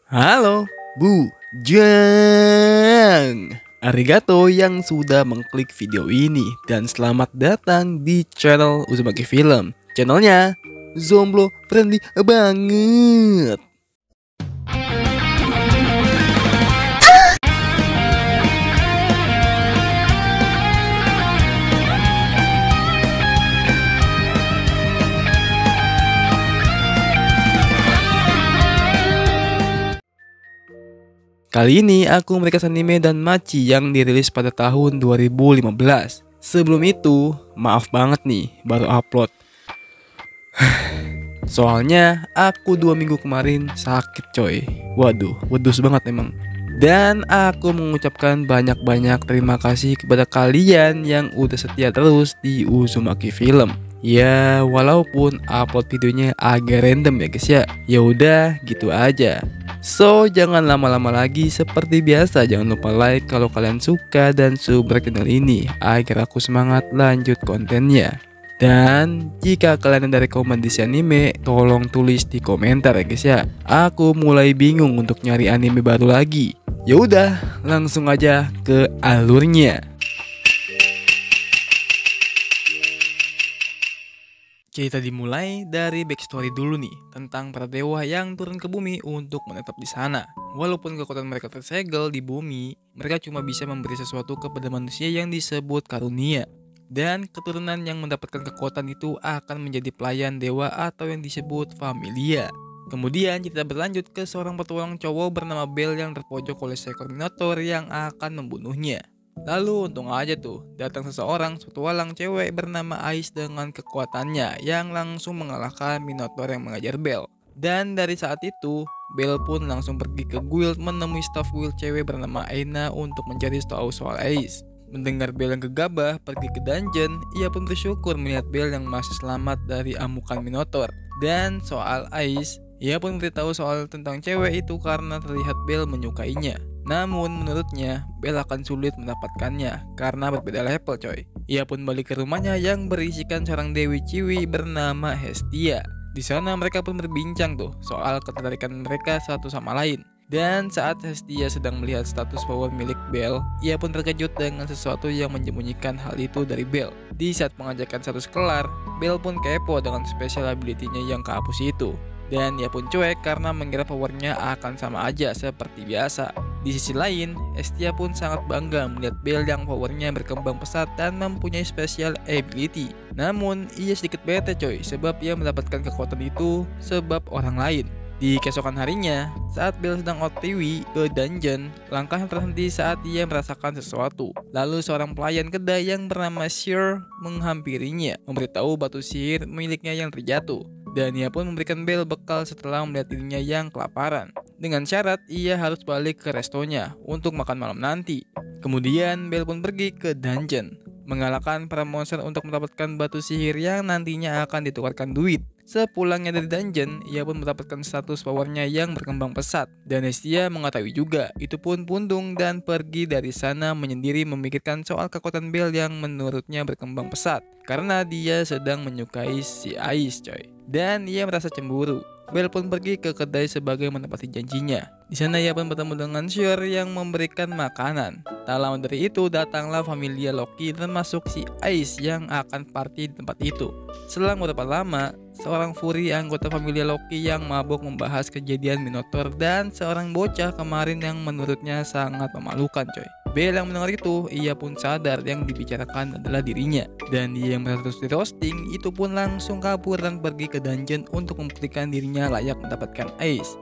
Halo, Bu Jang. Arigato yang sudah mengklik video ini dan selamat datang di channel Uzumaki Film. Channelnya Zomblo friendly banget. Kali ini aku merekas anime dan machi yang dirilis pada tahun 2015. Sebelum itu, maaf banget nih, baru upload. Soalnya aku 2 minggu kemarin sakit coy. Waduh, wedus banget emang. Dan aku mengucapkan banyak-banyak terima kasih kepada kalian yang udah setia terus di Uzumaki Film. Ya, walaupun upload videonya agak random ya guys ya. Ya udah, gitu aja. So, jangan lama-lama lagi. Seperti biasa, jangan lupa like kalau kalian suka dan subscribe channel ini agar aku semangat lanjut kontennya. Dan jika kalian ada rekomendasi anime, tolong tulis di komentar ya guys ya. Aku mulai bingung untuk nyari anime baru lagi. Ya udah, langsung aja ke alurnya. Cerita dimulai dari backstory dulu nih, tentang para dewa yang turun ke bumi untuk menetap di sana. Walaupun kekuatan mereka tersegel di bumi, mereka cuma bisa memberi sesuatu kepada manusia yang disebut karunia. Dan keturunan yang mendapatkan kekuatan itu akan menjadi pelayan dewa atau yang disebut familia. Kemudian kita berlanjut ke seorang petualang cowok bernama Bel yang terpojok oleh seekor minotaur yang akan membunuhnya. Lalu untung aja tuh, datang seseorang petualang cewek bernama Ais dengan kekuatannya yang langsung mengalahkan minotaur yang mengajar Bel. Dan dari saat itu, Bel pun langsung pergi ke guild menemui staf guild cewek bernama Aina untuk mencari tahu soal Ais. Mendengar Bel yang gegabah pergi ke dungeon, ia pun bersyukur melihat Bel yang masih selamat dari amukan minotaur. Dan soal Ais, ia pun beritahu soal tentang cewek itu karena terlihat Bel menyukainya. Namun menurutnya Bel akan sulit mendapatkannya karena berbeda level coy. Ia pun balik ke rumahnya yang berisikan seorang dewi ciwi bernama Hestia. Di sana mereka pun berbincang tuh soal ketertarikan mereka satu sama lain. Dan saat Hestia sedang melihat status power milik Bel, ia pun terkejut dengan sesuatu yang menyembunyikan hal itu dari Bel. Di saat pengajakan status kelar, Bel pun kepo dengan special ability-nya yang kehapus itu. Dan ia pun cuek karena mengira powernya akan sama aja seperti biasa. Di sisi lain, Hestia pun sangat bangga melihat Bel yang powernya berkembang pesat dan mempunyai special ability. Namun, ia sedikit bete coy sebab ia mendapatkan kekuatan itu sebab orang lain. Di keesokan harinya, saat Bel sedang OTW ke dungeon, langkahnya terhenti saat ia merasakan sesuatu. Lalu seorang pelayan kedai yang bernama Sir menghampirinya, memberitahu batu sihir miliknya yang terjatuh. Dan ia pun memberikan Bel bekal setelah melihat dirinya yang kelaparan. Dengan syarat ia harus balik ke restonya untuk makan malam nanti. Kemudian Bel pun pergi ke dungeon, mengalahkan para monster untuk mendapatkan batu sihir yang nantinya akan ditukarkan duit. Sepulangnya dari dungeon, ia pun mendapatkan status powernya yang berkembang pesat. Dan Hestia mengetahui juga, itu pun pundung dan pergi dari sana menyendiri memikirkan soal kekuatan Bel yang menurutnya berkembang pesat. Karena dia sedang menyukai si Ais coy. Dan ia merasa cemburu. Bel pun pergi ke kedai sebagai menepati janjinya. Di sana ia pun bertemu dengan Sir yang memberikan makanan. Tak lama dari itu datanglah familia Loki termasuk si Ais yang akan party di tempat itu. Selang beberapa lama, seorang Fury anggota familia Loki yang mabuk membahas kejadian Minotaur dan seorang bocah kemarin yang menurutnya sangat memalukan coy. Bel yang mendengar itu, ia pun sadar yang dibicarakan adalah dirinya. Dan dia yang merasa terus di roasting, itu pun langsung kabur dan pergi ke dungeon untuk membuktikan dirinya layak mendapatkan Ais.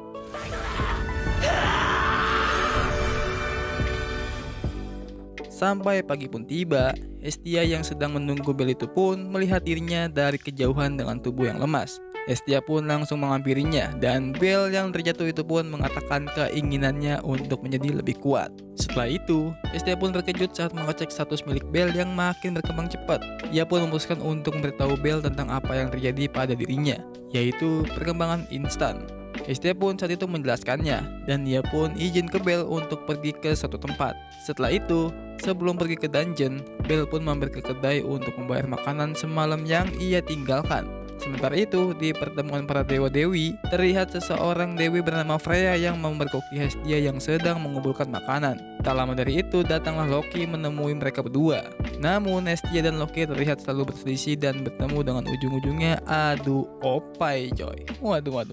Sampai pagi pun tiba, Hestia yang sedang menunggu Bel itu pun melihat dirinya dari kejauhan dengan tubuh yang lemas. Hestia pun langsung menghampirinya dan Bel yang terjatuh itu pun mengatakan keinginannya untuk menjadi lebih kuat. Setelah itu, Hestia pun terkejut saat mengecek status milik Bel yang makin berkembang cepat. Ia pun memutuskan untuk memberitahu Bel tentang apa yang terjadi pada dirinya, yaitu perkembangan instan. Hestia pun saat itu menjelaskannya dan ia pun izin ke Bel untuk pergi ke suatu tempat. Setelah itu, sebelum pergi ke dungeon, Bel pun mampir ke kedai untuk membayar makanan semalam yang ia tinggalkan. Sementara itu, di pertemuan para dewa-dewi, terlihat seseorang dewi bernama Freya yang memergoki Hestia yang sedang mengumpulkan makanan. Tak lama dari itu, datanglah Loki menemui mereka berdua. Namun, Hestia dan Loki terlihat selalu berselisih dan bertemu dengan ujung-ujungnya adu opai coy. Waduh.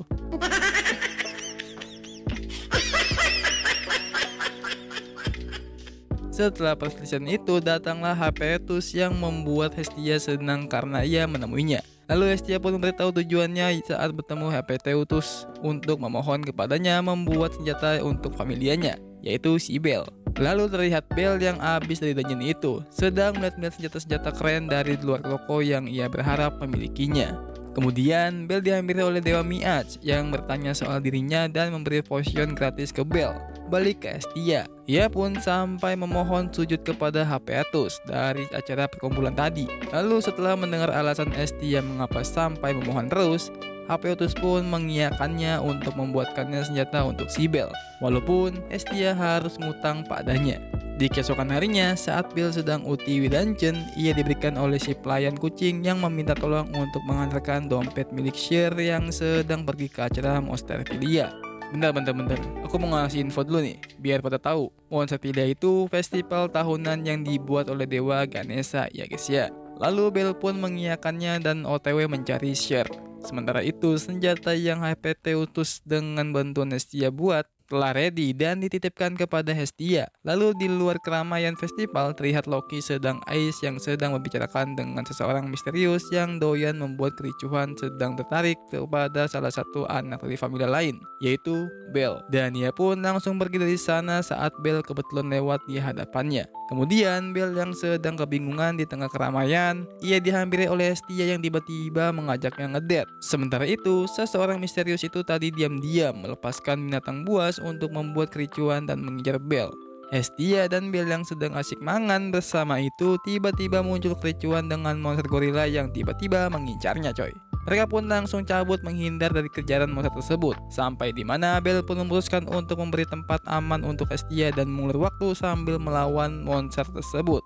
Setelah perselisihan itu, datanglah Hephaestus yang membuat Hestia senang karena ia menemuinya. Lalu Hestia pun memberitahu tujuannya saat bertemu Hephaestus untuk memohon kepadanya membuat senjata untuk familianya, yaitu si Bel. Lalu terlihat Bel yang habis dari dungeon itu, sedang melihat senjata-senjata keren dari luar toko yang ia berharap memilikinya. Kemudian Bel dihampiri oleh Dewa Mi'aj yang bertanya soal dirinya dan memberi potion gratis ke Bel. Balik ke Hestia, ia pun sampai memohon sujud kepada Hephaestus dari acara perkumpulan tadi. Lalu setelah mendengar alasan Hestia mengapa sampai memohon terus, Hephaestus pun mengiyakannya untuk membuatkannya senjata untuk si Bel, walaupun Hestia harus ngutang padanya. Di keesokan harinya, saat Bel sedang OTW dungeon, ia diberikan oleh si pelayan kucing yang meminta tolong untuk mengantarkan dompet milik Cher yang sedang pergi ke acara Monsterfilia. Bentar, aku mau ngasih info dulu nih, biar pada tahu. Monsterfilia itu festival tahunan yang dibuat oleh Dewa Ganesha, ya guys ya. Lalu Bel pun mengiyakannya dan OTW mencari Cher. Sementara itu, senjata yang Hephaestus dengan bantuan Hestia buat telah ready dan dititipkan kepada Hestia. Lalu di luar keramaian festival terlihat Loki sedang Ice yang sedang membicarakan dengan seseorang misterius yang doyan membuat kericuhan sedang tertarik kepada salah satu anak dari familia lain, yaitu Bel. Dan ia pun langsung pergi dari sana saat Bel kebetulan lewat di hadapannya. Kemudian Bel yang sedang kebingungan di tengah keramaian, ia dihampiri oleh Hestia yang tiba-tiba mengajaknya ngedate. Sementara itu, seseorang misterius itu tadi diam-diam melepaskan binatang buas untuk membuat kericuan dan mengejar Bel. Hestia dan Bel yang sedang asik mangan bersama itu tiba-tiba muncul kericuan dengan monster gorila yang tiba-tiba mengincarnya coy. Mereka pun langsung cabut menghindar dari kejaran monster tersebut, sampai di mana Bel pun memutuskan untuk memberi tempat aman untuk Hestia dan mengulur waktu sambil melawan monster tersebut.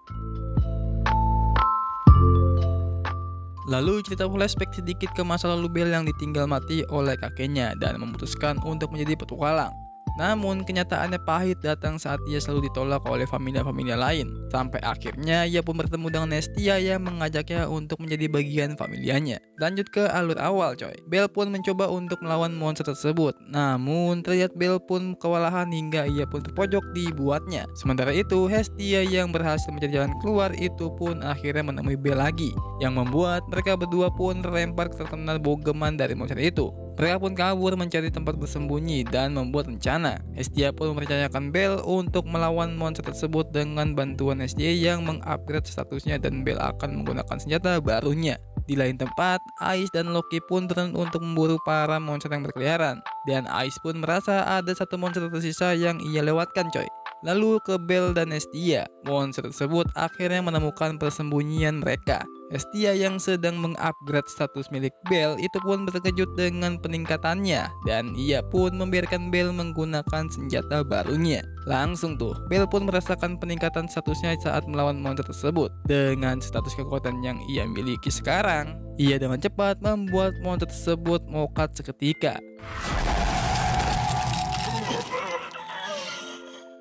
Lalu cerita flashback sedikit ke masa lalu Bel yang ditinggal mati oleh kakeknya dan memutuskan untuk menjadi petualang. Namun kenyataannya pahit datang saat ia selalu ditolak oleh familia-familia lain. Sampai akhirnya ia pun bertemu dengan Hestia yang mengajaknya untuk menjadi bagian familianya. Lanjut ke alur awal coy. Bel pun mencoba untuk melawan monster tersebut. Namun terlihat Bel pun kewalahan hingga ia pun terpojok dibuatnya. Sementara itu Hestia yang berhasil mencari jalan keluar itu pun akhirnya menemui Bel lagi, yang membuat mereka berdua pun terlempar ke terkenal bogeman dari monster itu. Mereka pun kabur mencari tempat bersembunyi dan membuat rencana. Hestia pun mempercayakan Bel untuk melawan monster tersebut dengan bantuan Hestia yang mengupgrade statusnya dan Bel akan menggunakan senjata barunya. Di lain tempat, Ice dan Loki pun turun untuk memburu para monster yang berkeliaran. Dan Ice pun merasa ada satu monster tersisa yang ia lewatkan coy. Lalu ke Bel dan Hestia. Monster tersebut akhirnya menemukan persembunyian mereka. Hestia yang sedang mengupgrade status milik Bel itu pun terkejut dengan peningkatannya dan ia pun membiarkan Bel menggunakan senjata barunya. Langsung tuh, Bel pun merasakan peningkatan statusnya saat melawan monster tersebut. Dengan status kekuatan yang ia miliki sekarang, ia dengan cepat membuat monster tersebut mokat seketika.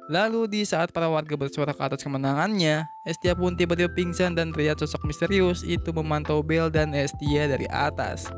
Lalu di saat para warga bersorak atas kemenangannya, Hestia pun tiba-tiba pingsan dan terlihat sosok misterius itu memantau Bel dan Hestia dari atas.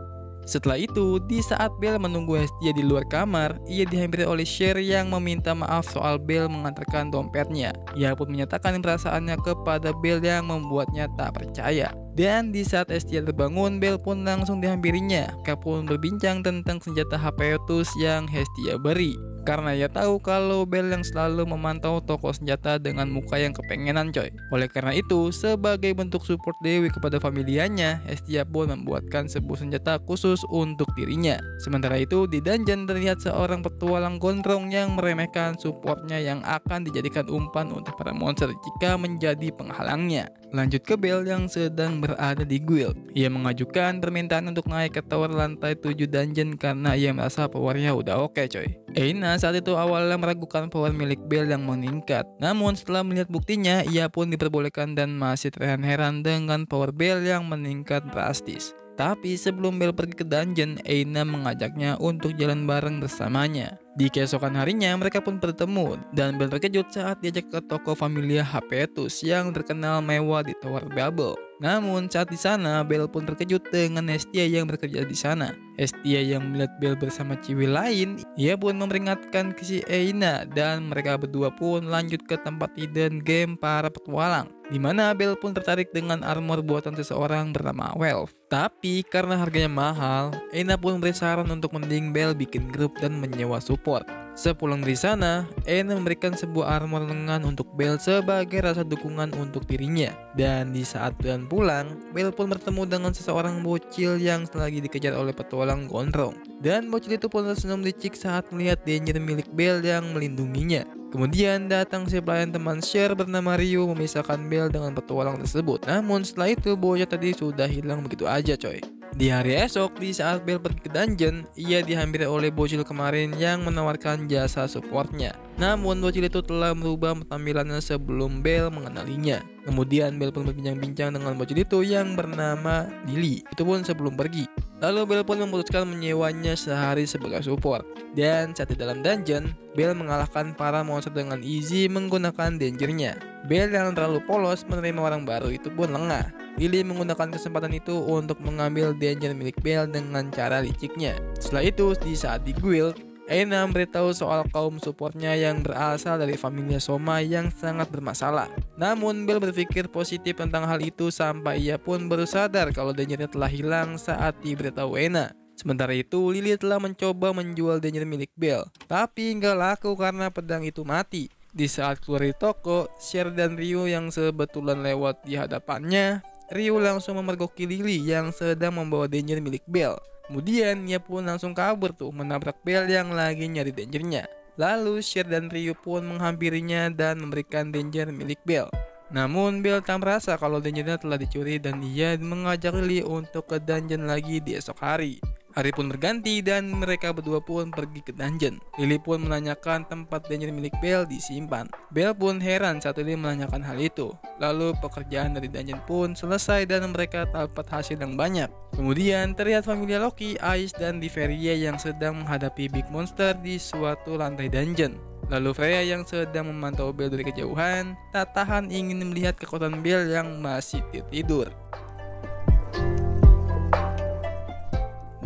Setelah itu, di saat Bel menunggu Hestia di luar kamar, ia dihampiri oleh Cher yang meminta maaf soal Bel mengantarkan dompetnya. Ia pun menyatakan perasaannya kepada Bel yang membuatnya tak percaya. Dan di saat Hestia terbangun, Bel pun langsung dihampirinya. Mereka pun berbincang tentang senjata Hephaestus yang Hestia beri. Karena ia tahu kalau Bel yang selalu memantau toko senjata dengan muka yang kepengenan coy. Oleh karena itu, sebagai bentuk support Dewi kepada familianya, Hestia pun membuatkan sebuah senjata khusus untuk dirinya. Sementara itu, di dungeon terlihat seorang petualang gondrong yang meremehkan supportnya yang akan dijadikan umpan untuk para monster jika menjadi penghalangnya. Lanjut ke Bel yang sedang berada di guild. Ia mengajukan permintaan untuk naik ke tower lantai 7 dungeon karena ia merasa powernya udah oke coy. Eina saat itu awalnya meragukan power milik Bel yang meningkat. Namun setelah melihat buktinya, ia pun diperbolehkan dan masih terheran-heran dengan power Bel yang meningkat drastis. Tapi sebelum Belle pergi ke dungeon, Aina mengajaknya untuk jalan bareng bersamanya. Di keesokan harinya mereka pun bertemu dan Belle terkejut saat diajak ke toko Familia Hapetus yang terkenal mewah di Tower Babel. Namun saat di sana Belle pun terkejut dengan Hestia yang bekerja di sana. Hestia yang melihat Belle bersama cewek lain, ia pun memperingatkan ke si Aina dan mereka berdua pun lanjut ke tempat hidden game para petualang, di mana Belle pun tertarik dengan armor buatan seseorang bernama Welf. Tapi karena harganya mahal, Aina pun beri saran untuk mending Belle bikin grup dan menyewa support. Sepulang dari sana, Aina memberikan sebuah armor lengan untuk Belle sebagai rasa dukungan untuk dirinya. Dan di saat Belle pulang, Belle pun bertemu dengan seseorang bocil yang lagi dikejar oleh petualang gondrong. Dan bocil itu pun tersenyum licik saat melihat danger milik Belle yang melindunginya. Kemudian datang si pelayan teman Cher bernama Ryu memisahkan Belle dengan petualang tersebut. Namun setelah itu bocah tadi sudah hilang begitu aja coy. Di hari esok, di saat Belle pergi ke dungeon, ia dihampiri oleh bocil kemarin yang menawarkan jasa supportnya. Namun bocil itu telah merubah tampilannya sebelum Belle mengenalinya. Kemudian Belle pun berbincang-bincang dengan bocil itu yang bernama Lily. Itu pun sebelum pergi. Lalu Belle pun memutuskan menyewanya sehari sebagai support. Dan saat di dalam dungeon, Belle mengalahkan para monster dengan easy menggunakan dangernya. Belle yang terlalu polos menerima orang baru itu pun lengah. Lily menggunakan kesempatan itu untuk mengambil danger milik Belle dengan cara liciknya. Setelah itu, di saat di guild, Aina memberitahu soal kaum supportnya yang berasal dari Familia Soma yang sangat bermasalah. Namun Belle berpikir positif tentang hal itu sampai ia pun baru sadar kalau dangernya telah hilang saat diberitahu Aina. Sementara itu, Lily telah mencoba menjual danger milik Belle, tapi nggak laku karena pedang itu mati. Di saat keluar dari toko, Cher dan Ryu yang sebetulan lewat di hadapannya, Ryu langsung memergoki Lily yang sedang membawa danger milik Belle. Kemudian ia pun langsung kabur tuh menabrak Belle yang lagi nyari dangernya. Lalu Cher dan Ryu pun menghampirinya dan memberikan danger milik Belle. Namun Belle tak merasa kalau dangernya telah dicuri dan dia mengajak Lily untuk ke dungeon lagi di esok hari. Hari pun berganti dan mereka berdua pun pergi ke dungeon. Lily pun menanyakan tempat danger milik Belle disimpan. Belle pun heran saat Lily menanyakan hal itu. Lalu pekerjaan dari dungeon pun selesai dan mereka dapat hasil yang banyak. Kemudian terlihat Familia Loki, Ice, dan Diveria yang sedang menghadapi big monster di suatu lantai dungeon. Lalu Freya yang sedang memantau Belle dari kejauhan tak tahan ingin melihat kekuatan Belle yang masih tertidur.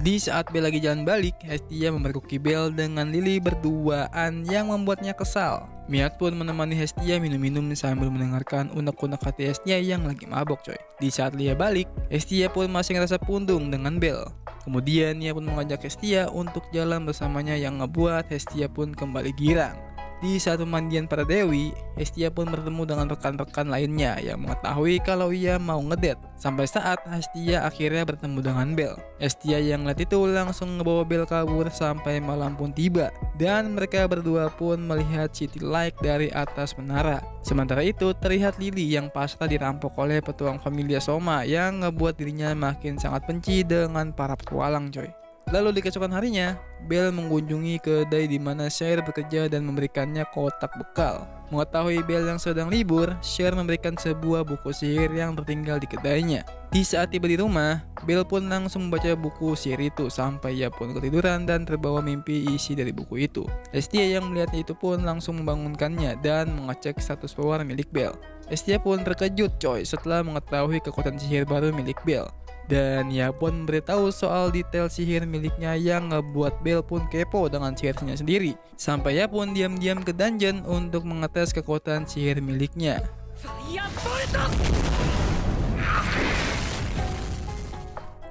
Di saat Belle lagi jalan balik, Hestia memergoki Belle dengan Lily berduaan yang membuatnya kesal. Miat pun menemani Hestia minum-minum sambil mendengarkan unek-unek hati Hestia yang lagi mabok coy. Di saat Lia balik, Hestia pun masih ngerasa pundung dengan Belle. Kemudian ia pun mengajak Hestia untuk jalan bersamanya yang ngebuat Hestia pun kembali girang. Di saat pemandian para dewi, Hestia pun bertemu dengan rekan-rekan lainnya yang mengetahui kalau ia mau ngedate. Sampai saat Hestia akhirnya bertemu dengan Belle. Hestia yang lihat itu langsung ngebawa Belle kabur sampai malam pun tiba. Dan mereka berdua pun melihat city light dari atas menara. Sementara itu terlihat Lily yang pasrah dirampok oleh petualang Familia Soma yang ngebuat dirinya makin sangat benci dengan para petualang coy. Lalu di keesokan harinya, Belle mengunjungi kedai di mana Cher bekerja dan memberikannya kotak bekal. Mengetahui Belle yang sedang libur, Cher memberikan sebuah buku sihir yang tertinggal di kedainya. Di saat tiba di rumah, Belle pun langsung membaca buku sihir itu sampai ia pun ketiduran dan terbawa mimpi isi dari buku itu. Hestia yang melihatnya itu pun langsung membangunkannya dan mengecek status power milik Belle. Hestia pun terkejut coy setelah mengetahui kekuatan sihir baru milik Belle. Dan ia pun memberitahu soal detail sihir miliknya yang ngebuat Belle pun kepo dengan sihirnya sendiri. Sampai ia pun diam-diam ke dungeon untuk mengetes kekuatan sihir miliknya.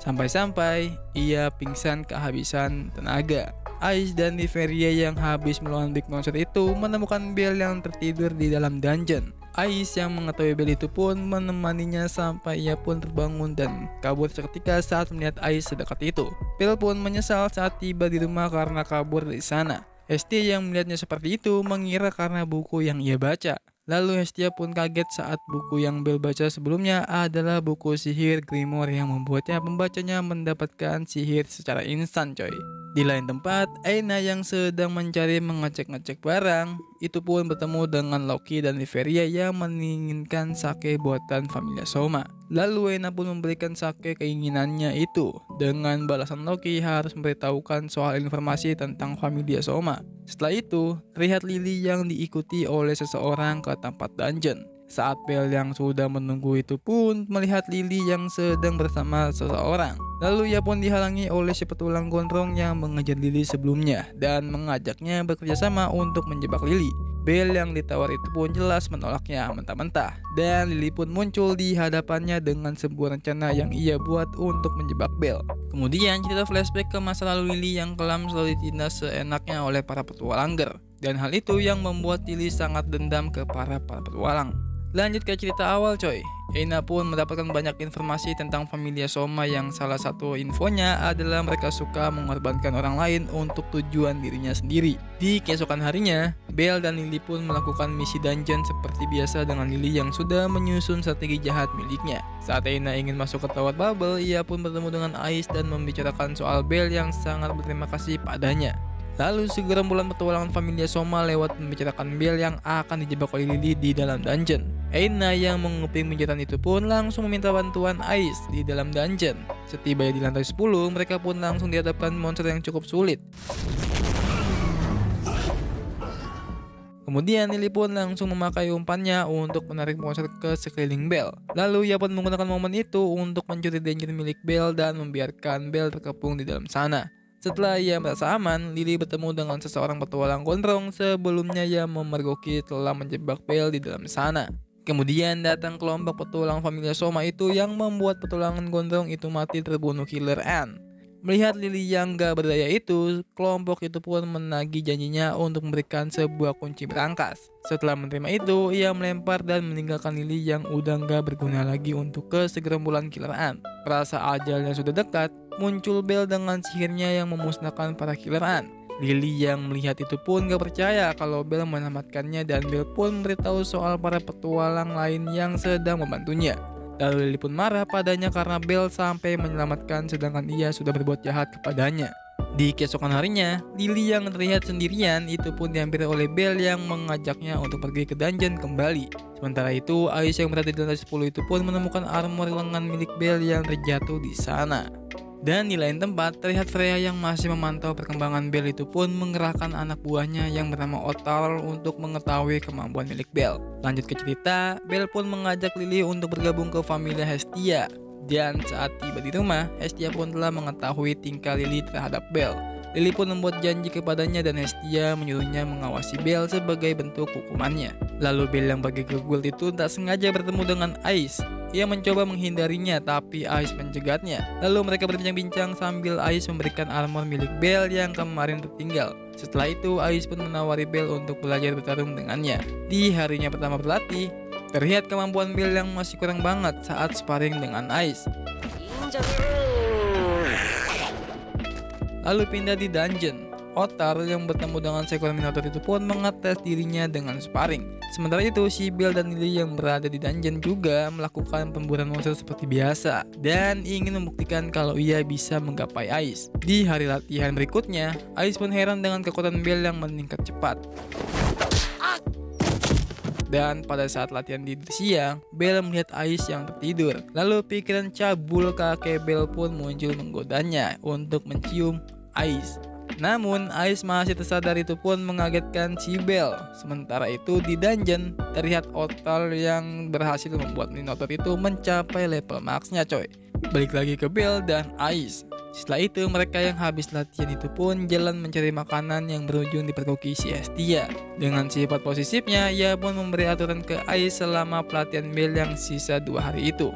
Sampai-sampai ia pingsan kehabisan tenaga. Ice dan Diveria yang habis melawan big monster itu menemukan Belle yang tertidur di dalam dungeon. Ice yang mengetahui Belle itu pun menemaninya sampai ia pun terbangun dan kabur seketika saat melihat Ice sedekat itu. Belle pun menyesal saat tiba di rumah karena kabur dari sana. Hestia yang melihatnya seperti itu mengira karena buku yang ia baca. Lalu Hestia pun kaget saat buku yang Belle baca sebelumnya adalah buku sihir Grimoire yang membuatnya pembacanya mendapatkan sihir secara instan coy. Di lain tempat, Aina yang sedang mencari mengecek-ngecek barang, itu pun bertemu dengan Loki dan Liveria yang menginginkan sake buatan Familia Soma. Lalu Aina pun memberikan sake keinginannya itu, dengan balasan Loki harus memberitahukan soal informasi tentang Familia Soma. Setelah itu, terlihat Lily yang diikuti oleh seseorang ke tempat dungeon. Saat Bel yang sudah menunggu itu pun melihat Lily yang sedang bersama seseorang. Lalu ia pun dihalangi oleh si petualang gondrong yang mengejar Lily sebelumnya dan mengajaknya bekerja sama untuk menjebak Lily. Bel yang ditawar itu pun jelas menolaknya mentah-mentah, dan Lily pun muncul di hadapannya dengan sebuah rencana yang ia buat untuk menjebak Bel. Kemudian cerita flashback ke masa lalu Lily yang kelam selalu ditindas seenaknya oleh para petualanger, dan hal itu yang membuat Lily sangat dendam ke para petualang. Lanjut ke cerita awal coy. Aina pun mendapatkan banyak informasi tentang Familia Soma yang salah satu infonya adalah mereka suka mengorbankan orang lain untuk tujuan dirinya sendiri. Di keesokan harinya, Bel dan Lily pun melakukan misi dungeon seperti biasa dengan Lily yang sudah menyusun strategi jahat miliknya. Saat Aina ingin masuk ke Tower Bubble, ia pun bertemu dengan Ais dan membicarakan soal Bel yang sangat berterima kasih padanya. Lalu segerombolan petualangan Familia Soma lewat membicarakan Bel yang akan dijebak oleh Lily di dalam dungeon. Aina yang menguping pembicaraan itu pun langsung meminta bantuan Ais di dalam dungeon. Setibanya di lantai 10, mereka pun langsung dihadapkan monster yang cukup sulit. Kemudian Lily pun langsung memakai umpannya untuk menarik monster ke sekeliling Bel. Lalu ia pun menggunakan momen itu untuk mencuri dungeon milik Bel dan membiarkan Bel terkepung di dalam sana. Setelah ia merasa aman, Lily bertemu dengan seseorang petualang gondrong sebelumnya yang memergoki telah menjebak Bel di dalam sana. Kemudian datang kelompok petualang Familia Soma itu yang membuat petualangan gondrong itu mati terbunuh Killer Ant. Melihat Lily yang gak berdaya itu, kelompok itu pun menagih janjinya untuk memberikan sebuah kunci berangkas. Setelah menerima itu, ia melempar dan meninggalkan Lily yang udah gak berguna lagi untuk ke segerombolan Killer Ant. Merasa ajalnya sudah dekat, muncul Bel dengan sihirnya yang memusnahkan para Killer Ant. Lily yang melihat itu pun gak percaya kalau Bel menyelamatkannya, dan Bel pun memberitahu soal para petualang lain yang sedang membantunya. Lalu Lily pun marah padanya karena Bel sampai menyelamatkan sedangkan ia sudah berbuat jahat kepadanya. Di keesokan harinya, Lily yang terlihat sendirian itu pun dihampiri oleh Bel yang mengajaknya untuk pergi ke dungeon kembali. Sementara itu, Ais yang berada di lantai 10 itu pun menemukan armor lengan milik Bel yang terjatuh di sana. Dan di lain tempat, terlihat Freya yang masih memantau perkembangan Bel itu pun mengerahkan anak buahnya yang bernama Otar untuk mengetahui kemampuan milik Bel. Lanjut ke cerita, Bel pun mengajak Lily untuk bergabung ke Familia Hestia. Dan saat tiba di rumah, Hestia pun telah mengetahui tingkah Lily terhadap Bel. Lily pun membuat janji kepadanya dan Hestia menyuruhnya mengawasi Bel sebagai bentuk hukumannya. Lalu Bel yang pergi ke guild itu tak sengaja bertemu dengan Ais. Ia mencoba menghindarinya tapi Ais mencegatnya. Lalu mereka berbincang-bincang sambil Ais memberikan armor milik Bel yang kemarin tertinggal. Setelah itu Ais pun menawari Bel untuk belajar bertarung dengannya. Di harinya pertama berlatih, terlihat kemampuan Bel yang masih kurang banget saat sparring dengan Ais. Lalu pindah di dungeon. Otar yang bertemu dengan seekor Minotaur itu pun mengetes dirinya dengan sparring. Sementara itu, si Bel dan Lily yang berada di dungeon juga melakukan pemburuan monster seperti biasa dan ingin membuktikan kalau ia bisa menggapai Ais. Di hari latihan berikutnya, Ais pun heran dengan kekuatan Bel yang meningkat cepat. Dan pada saat latihan di siang, Bel melihat Ais yang tertidur. Lalu pikiran cabul kakek Bel pun muncul menggodanya untuk mencium Ais. Namun Ais masih tersadar itu pun mengagetkan si Bel. Sementara itu di dungeon, terlihat Otar yang berhasil membuat Minotaur itu mencapai level max-nya coy. Balik lagi ke Bel dan Ais. Setelah itu mereka yang habis latihan itu pun jalan mencari makanan yang berujung dipergoki si Hestia. Dengan sifat posesifnya, ia pun memberi aturan ke Ais selama pelatihan Bel yang sisa 2 hari itu.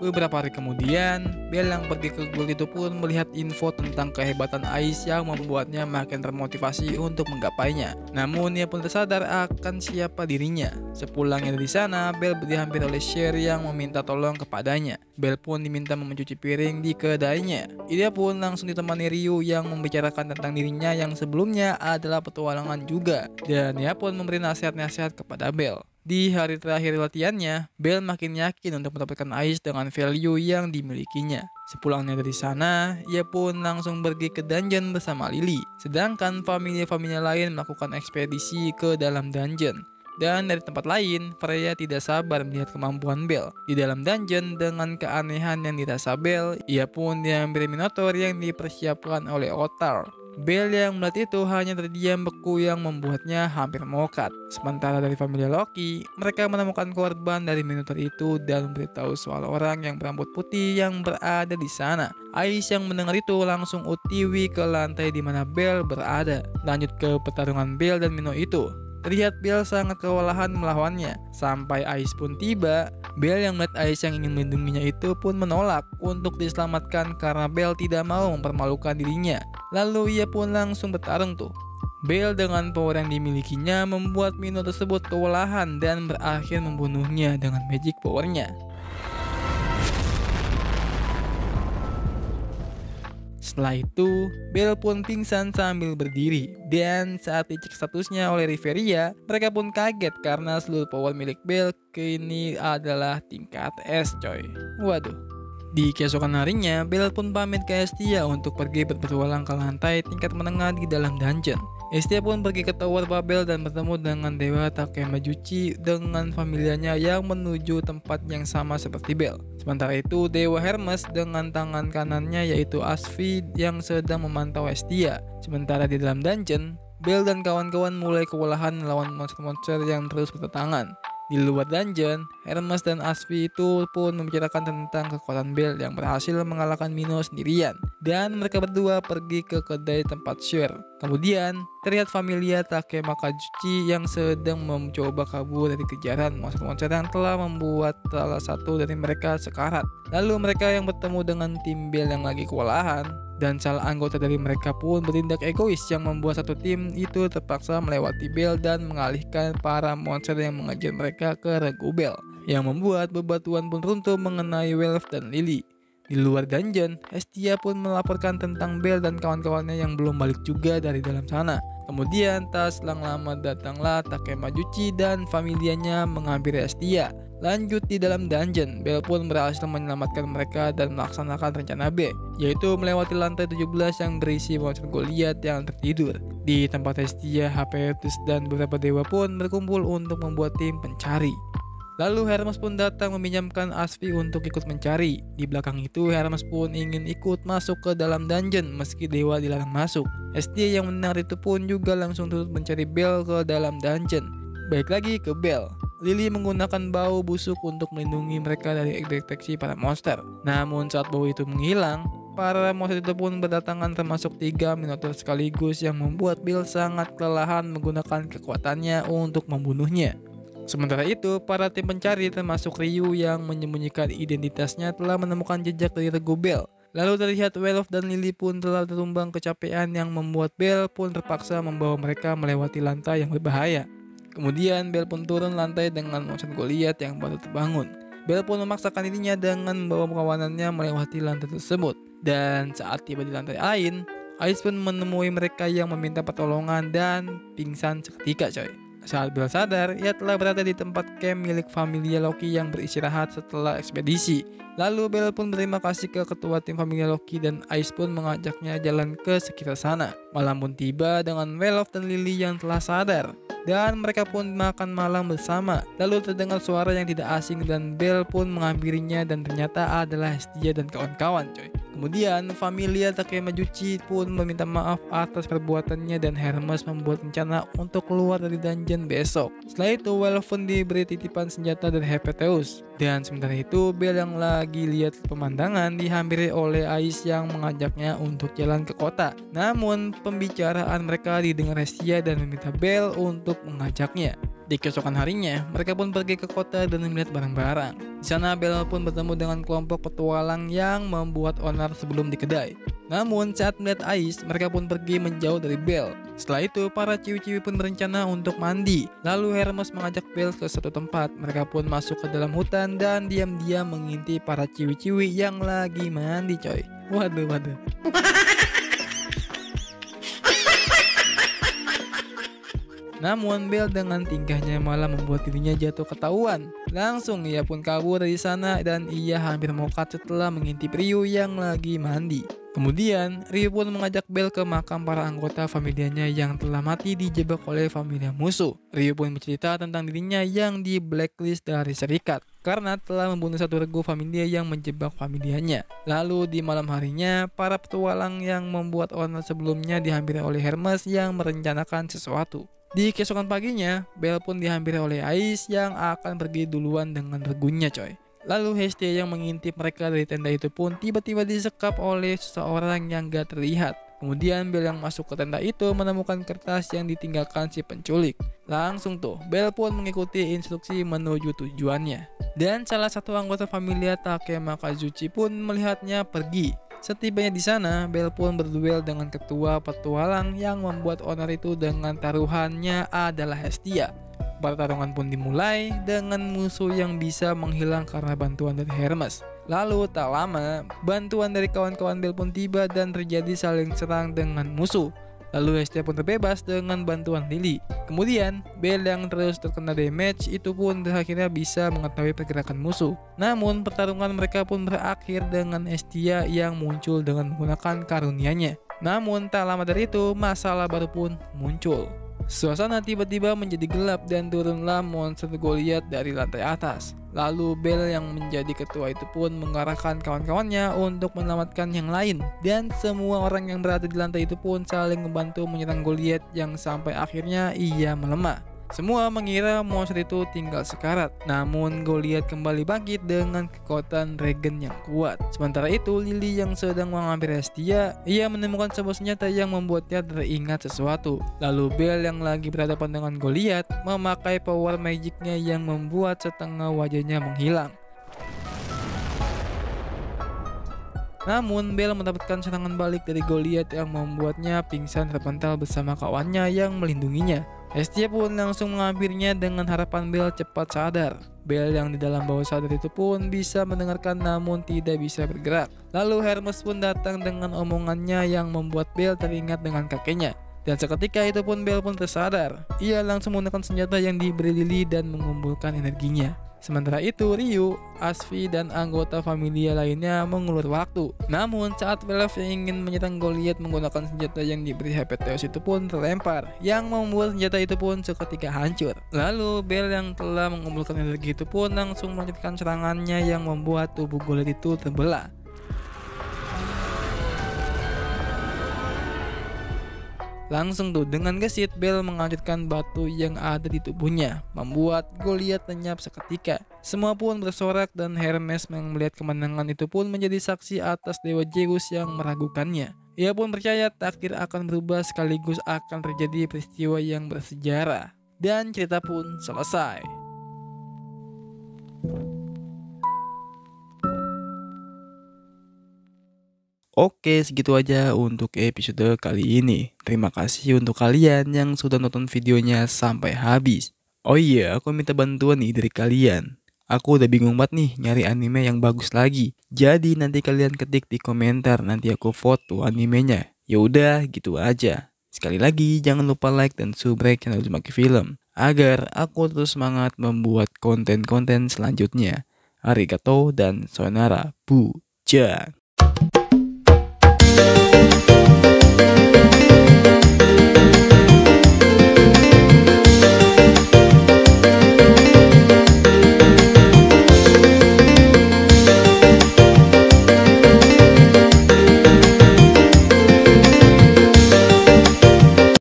Beberapa hari kemudian, Bel yang pergi ke guild itu pun melihat info tentang kehebatan Ais yang membuatnya makin termotivasi untuk menggapainya. Namun ia pun tersadar akan siapa dirinya. Sepulangnya dari sana, Bel dihampiri oleh Sher yang meminta tolong kepadanya. Bel pun diminta mencuci piring di kedainya. Ia pun langsung ditemani Ryu yang membicarakan tentang dirinya yang sebelumnya adalah petualangan juga. Dan ia pun memberi nasihat-nasihat kepada Bel. Di hari terakhir latihannya, Belle makin yakin untuk mendapatkan Ais dengan value yang dimilikinya. Sepulangnya dari sana, ia pun langsung pergi ke dungeon bersama Lily. Sedangkan familia-familia lain melakukan ekspedisi ke dalam dungeon. Dan dari tempat lain, Freya tidak sabar melihat kemampuan Belle. Di dalam dungeon dengan keanehan yang dirasa Belle, ia pun diambil Minotaur yang dipersiapkan oleh Ottar. Belle yang melihat itu hanya terdiam beku yang membuatnya hampir mokat. Sementara dari familia Loki, mereka menemukan korban dari Minotaur itu dan memberitahu soal orang yang berambut putih yang berada di sana. Ais yang mendengar itu langsung OTW ke lantai di mana Belle berada. Lanjut ke pertarungan Belle dan Mino itu. Terlihat Belle sangat kewalahan melawannya. Sampai Ais pun tiba, Belle yang melihat Ais yang ingin melindunginya itu pun menolak untuk diselamatkan karena Belle tidak mau mempermalukan dirinya. Lalu ia pun langsung bertarung tuh. Belle dengan power yang dimilikinya membuat Mino tersebut kewalahan dan berakhir membunuhnya dengan magic powernya. Setelah itu, Belle pun pingsan sambil berdiri, dan saat dicek statusnya oleh Riveria, mereka pun kaget karena seluruh power milik Belle kini adalah tingkat S coy. Waduh. Di keesokan harinya, Belle pun pamit ke Hestia untuk pergi berpetualang ke lantai tingkat menengah di dalam dungeon. Hestia pun pergi ke Tower Babel dan bertemu dengan Dewa Takemajuchi dengan familianya yang menuju tempat yang sama seperti Belle. Sementara itu, Dewa Hermes dengan tangan kanannya yaitu Asfi yang sedang memantau Hestia. Sementara di dalam dungeon, Belle dan kawan-kawan mulai kewalahan melawan monster-monster yang terus berdatangan. Di luar dungeon, Hermes dan Asfi itu pun membicarakan tentang kekuatan Belle yang berhasil mengalahkan Mino sendirian. Dan mereka berdua pergi ke kedai tempat Share. Kemudian, terlihat familia Takemajuchi yang sedang mencoba kabur dari kejaran monster-monster yang telah membuat salah satu dari mereka sekarat. Lalu mereka yang bertemu dengan tim Belle yang lagi kewalahan, dan salah anggota dari mereka pun bertindak egois yang membuat satu tim itu terpaksa melewati Belle dan mengalihkan para monster yang mengejar mereka ke regu Belle, yang membuat bebatuan pun runtuh mengenai Welf dan Lily. Di luar dungeon, Hestia pun melaporkan tentang Belle dan kawan-kawannya yang belum balik juga dari dalam sana. Kemudian tak selang lama datanglah Takemajuchi dan familianya menghampiri Hestia. Lanjut di dalam dungeon, Belle pun berhasil menyelamatkan mereka dan melaksanakan rencana B, yaitu melewati lantai 17 yang berisi monster Goliath yang tertidur. Di tempat Hestia, Hephaestus dan beberapa dewa pun berkumpul untuk membuat tim pencari. Lalu Hermes pun datang meminjamkan Asfi untuk ikut mencari. Di belakang itu Hermes pun ingin ikut masuk ke dalam dungeon meski dewa dilarang masuk. Hestia yang mendengar itu pun juga langsung turut mencari Belle ke dalam dungeon. Baik lagi ke Belle. Lily menggunakan bau busuk untuk melindungi mereka dari deteksi para monster. Namun saat bau itu menghilang, para monster itu pun berdatangan termasuk 3 Minotaur sekaligus yang membuat Belle sangat kelelahan menggunakan kekuatannya untuk membunuhnya. Sementara itu, para tim pencari termasuk Ryu yang menyembunyikan identitasnya telah menemukan jejak dari regu Belle. Lalu terlihat Welf dan Lily pun telah terumbang kecapean yang membuat Belle pun terpaksa membawa mereka melewati lantai yang berbahaya. Kemudian Belle pun turun lantai dengan monster Goliath yang baru terbangun. Belle pun memaksakan dirinya dengan membawa kawanannya melewati lantai tersebut. Dan saat tiba di lantai lain, Ais pun menemui mereka yang meminta pertolongan dan pingsan seketika coy. Saat Belle sadar, ia telah berada di tempat camp milik familia Loki yang beristirahat setelah ekspedisi. Lalu Belle pun berterima kasih ke ketua tim familia Loki dan Ais pun mengajaknya jalan ke sekitar sana. Malam pun tiba dengan Welf dan Lily yang telah sadar. Dan mereka pun makan malam bersama. Lalu terdengar suara yang tidak asing dan Belle pun menghampirinya dan ternyata adalah Hestia dan kawan-kawan coy. Kemudian familia Takemajuchi pun meminta maaf atas perbuatannya dan Hermes membuat rencana untuk keluar dari dungeon besok. Setelah itu Welf pun diberi titipan senjata dari Hephaestus. Dan sementara itu Belle yang lagi lihat pemandangan dihampiri oleh Ais yang mengajaknya untuk jalan ke kota. Namun pembicaraan mereka didengar Hestia dan meminta Belle untuk mengajaknya. Di keesokan harinya, mereka pun pergi ke kota dan melihat barang-barang. Di sana Belle pun bertemu dengan kelompok petualang yang membuat onar sebelum di kedai. Namun saat melihat Ais, mereka pun pergi menjauh dari Belle. Setelah itu, para ciwi-ciwi pun berencana untuk mandi. Lalu Hermes mengajak Belle ke suatu tempat. Mereka pun masuk ke dalam hutan dan diam-diam mengintip para ciwi-ciwi yang lagi mandi coy. Waduh. Namun Belle dengan tingkahnya malah membuat dirinya jatuh ketahuan. Langsung ia pun kabur dari sana dan ia hampir mokat setelah mengintip Ryu yang lagi mandi. Kemudian Ryu pun mengajak Belle ke makam para anggota familianya yang telah mati dijebak oleh familia musuh. Ryu pun bercerita tentang dirinya yang di blacklist dari serikat karena telah membunuh satu regu familia yang menjebak familianya. Lalu di malam harinya, para petualang yang membuat onar sebelumnya dihampiri oleh Hermes yang merencanakan sesuatu. Di keesokan paginya, Belle pun dihampiri oleh Ais yang akan pergi duluan dengan regunya coy. Lalu Hestia yang mengintip mereka dari tenda itu pun tiba-tiba disekap oleh seseorang yang gak terlihat. Kemudian Belle yang masuk ke tenda itu menemukan kertas yang ditinggalkan si penculik. Langsung tuh Belle pun mengikuti instruksi menuju tujuannya. Dan salah satu anggota familia Takema Kazuchi pun melihatnya pergi. Setibanya di sana, Belle pun berduel dengan ketua petualang yang membuat onar itu dengan taruhannya adalah Hestia. Pertarungan pun dimulai dengan musuh yang bisa menghilang karena bantuan dari Hermes. Lalu tak lama, bantuan dari kawan-kawan Belle pun tiba dan terjadi saling serang dengan musuh. Lalu Hestia pun terbebas dengan bantuan Lily. Kemudian, Belle yang terus terkena damage itu pun akhirnya bisa mengetahui pergerakan musuh. Namun, pertarungan mereka pun berakhir dengan Hestia yang muncul dengan menggunakan karunia-nya. Namun, tak lama dari itu, masalah baru pun muncul. Suasana tiba-tiba menjadi gelap dan turunlah monster Goliath dari lantai atas. Lalu Belle yang menjadi ketua itu pun mengarahkan kawan-kawannya untuk menyelamatkan yang lain. Dan semua orang yang berada di lantai itu pun saling membantu menyerang Goliath yang sampai akhirnya ia melemah. Semua mengira monster itu tinggal sekarat. Namun Goliath kembali bangkit dengan kekuatan Regen yang kuat. Sementara itu Lily yang sedang menghampiri Hestia, ia menemukan sebuah senjata yang membuatnya teringat sesuatu. Lalu Belle yang lagi berhadapan dengan Goliath memakai power magicnya yang membuat setengah wajahnya menghilang. Namun Belle mendapatkan serangan balik dari Goliath yang membuatnya pingsan terpental bersama kawannya yang melindunginya. Hestia pun langsung menghampirinya dengan harapan Belle cepat sadar. Belle yang di dalam bawah sadar itu pun bisa mendengarkan namun tidak bisa bergerak. Lalu Hermes pun datang dengan omongannya yang membuat Belle teringat dengan kakeknya. Dan seketika itu pun Belle pun tersadar. Ia langsung menggunakan senjata yang diberi Lily dan mengumpulkan energinya. Sementara itu Ryu, Asvi, dan anggota familia lainnya mengulur waktu. Namun saat Belle yang ingin menyerang Goliath menggunakan senjata yang diberi Hephaestus itu pun terlempar, yang membuat senjata itu pun seketika hancur. Lalu Belle yang telah mengumpulkan energi itu pun langsung melanjutkan serangannya yang membuat tubuh Goliath itu terbelah. Langsung tuh dengan gesit Belle menghancurkan batu yang ada di tubuhnya, membuat Goliath lenyap seketika. Semua pun bersorak dan Hermes yang melihat kemenangan itu pun menjadi saksi atas Dewa Zeus yang meragukannya. Ia pun percaya takdir akan berubah sekaligus akan terjadi peristiwa yang bersejarah. Dan cerita pun selesai. Oke, segitu aja untuk episode kali ini. Terima kasih untuk kalian yang sudah nonton videonya sampai habis. Oh iya, aku minta bantuan nih dari kalian. Aku udah bingung banget nih nyari anime yang bagus lagi. Jadi nanti kalian ketik di komentar, nanti aku foto animenya. Ya udah, gitu aja. Sekali lagi, jangan lupa like dan subscribe channel Uzumaki Film agar aku terus semangat membuat konten-konten selanjutnya. Arigato dan sayonara, bujang.